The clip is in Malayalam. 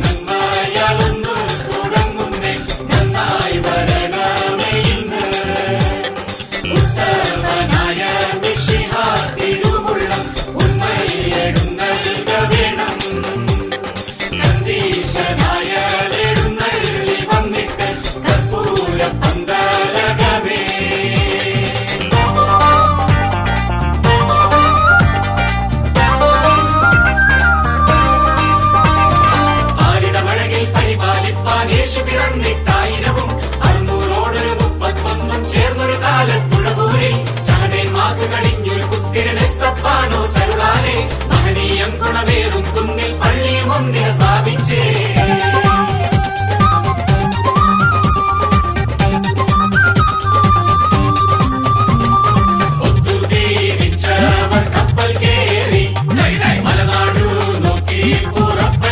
നന്മയാലൊന്നു തുടങ്ങുന്നേ നന്നായി വരണമേ ഇന്ന് ഉത്തമനായ മിശിഹാ തിരുവുള്ളം ഉണ്മയെഴുന്നള്ളുക വേണം നന്ദീശനായ എഴുന്നള്ളി വന്നിട്ട് കർപ്പൂര പന്തലകമേ യേശു